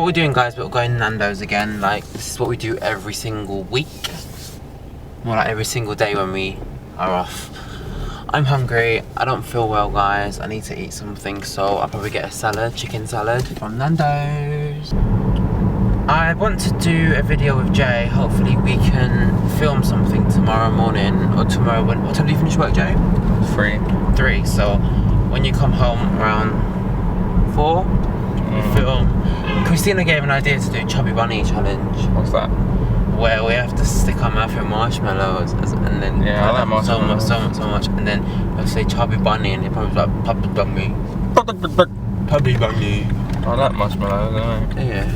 we're doing, guys, we're going to Nandos again. Like, this is what we do every single week. More like every single day when we are off. I'm hungry, I don't feel well, guys. I need to eat something, so I'll probably get a salad, chicken salad from Nandos. I want to do a video with Jay. Hopefully we can film something tomorrow morning, or tomorrow when, what time do you finish work, Jay? 3. So when you come home around 4, we film. Christina gave an idea to do Chubby Bunny challenge. What's that? Where we have to stick our mouth in marshmallows, and then yeah, I like marshmallows. so much, and then we'll say Chubby Bunny, and it probably like Puppy Bunny. Puppy Bunny. I like marshmallows, don't I? Yeah.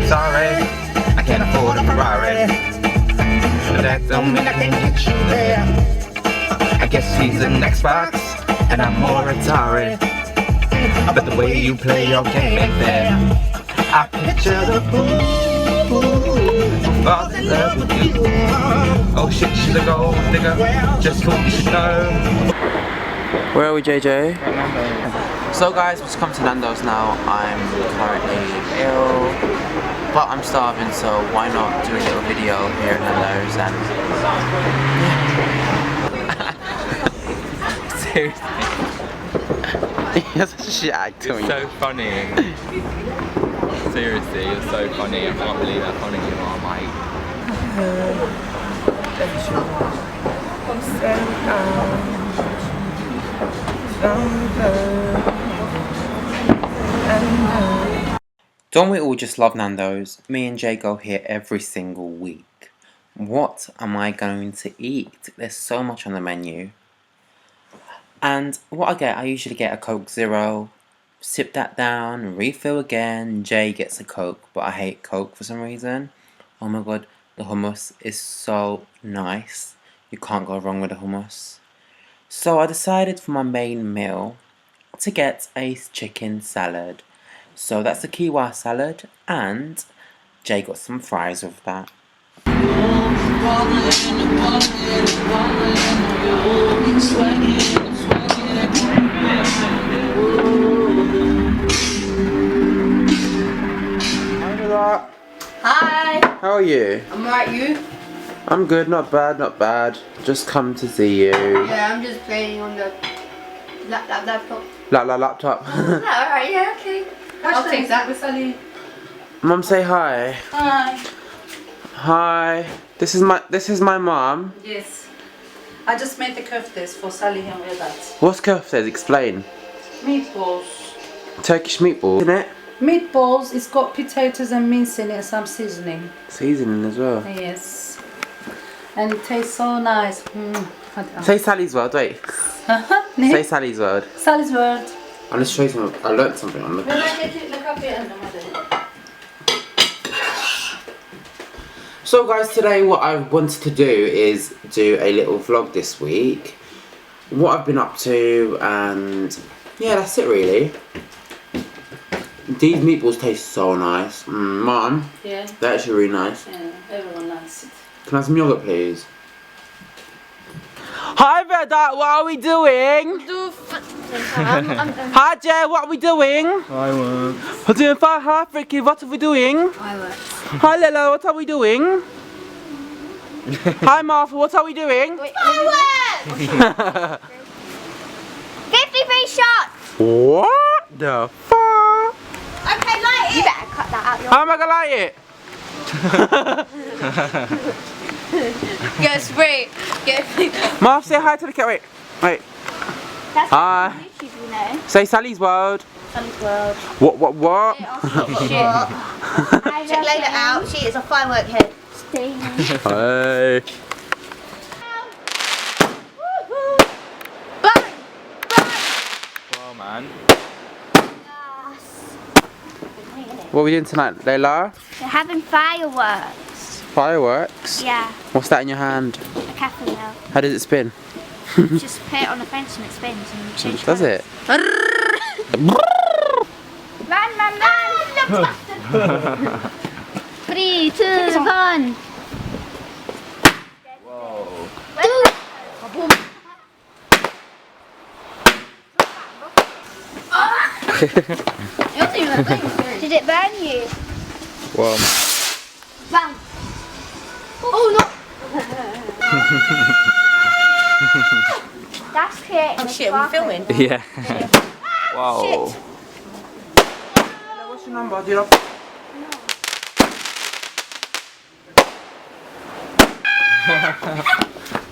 Sorry, I can't afford a Ferrari, but that don't mean I can get you there. I guess he's an Xbox, and I'm more Atari. But the way you play your game ain't there. I picture the fool falls in love with you. Oh shit, she's a gold digger, just what you should know. Where are we, JJ? So guys, we've come to Nandos now. I'm currently ill, but I'm starving, so why not do a little video here at Nandos and seriously. You're such a shit actor. You're so funny. Seriously, you're so funny. I can't believe how funny you are, mate. Don't we all just love Nandos? Me and Jay go here every single week. What am I going to eat? There's so much on the menu. And what I usually get a Coke Zero, sip that down, refill again. Jay gets a Coke, but I hate Coke for some reason. Oh my god, the hummus is so nice. You can't go wrong with the hummus. So I decided for my main meal to get a chicken salad. So that's the quinoa salad, and Jay got some fries with that. Hi! How are you? I'm alright, you? I'm good, not bad, not bad. Just come to see you. Yeah, I'm just playing on the laptop. Laptop. Alright, yeah, okay. I'll take that with Sally. Mum, say hi. Hi. Hi. This is my mom. Yes. I just made the koftas for Salih and Vedat. What's koftas? Explain. Meatballs. Turkish meatballs, isn't it? Meatballs, it's got potatoes and mince in it and some seasoning. Seasoning as well. Yes. And it tastes so nice. Say Salihsworld, wait. Say Salihsworld. Salihsworld. I'll just show you something. I learnt something on the So guys, today what I wanted to do is do a little vlog this week. What I've been up to, and yeah, that's it really. These meatballs taste so nice. Mum, Yeah. they're actually really nice. Yeah, everyone likes it. Can I have some yogurt, please? Hi Vedat, what are we doing? Hi Jay, what are we doing? I won't. We're doing fine. Hi Ricky, what are we doing? Hi Lila, what are we doing? Hi Martha, what are we doing? 53 shots! What the fuck? Okay, light it! You better cut that out. How am I gonna light it? Get free. Get free. Martha, say hi to the cat. Wait. That's Hi. YouTube, you know. Say Salihsworld. Salihsworld. What? Check Layla out. She is a firework head. Stay here. Hey. Well, man. What are we doing tonight, Layla? They're having fireworks. Fireworks? Yeah, What's that in your hand? a caffeine milk. How does it spin? Just put it on the fence and it spins and you change Does it? Run! 3, 2, 1. Whoa. Did it burn you? Well, Bang! Oh no! That's creating Oh shit, are we filming? yeah. Wow. What's your number? Do you love?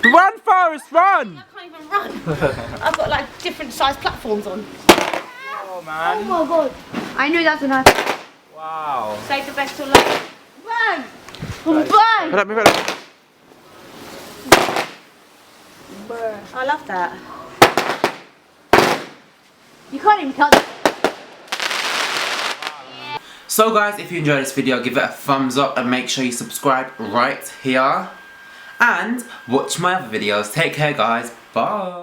Run, Forrest, run! I can't even run. I've got like different size platforms on. Oh man. Oh my god! I knew that's enough. Wow. Save the best till last. Bang! Bang! Let me put it. I love that. You can't even cut. So guys, if you enjoyed this video, give it a thumbs up and make sure you subscribe right here. And watch my other videos. Take care guys. Bye.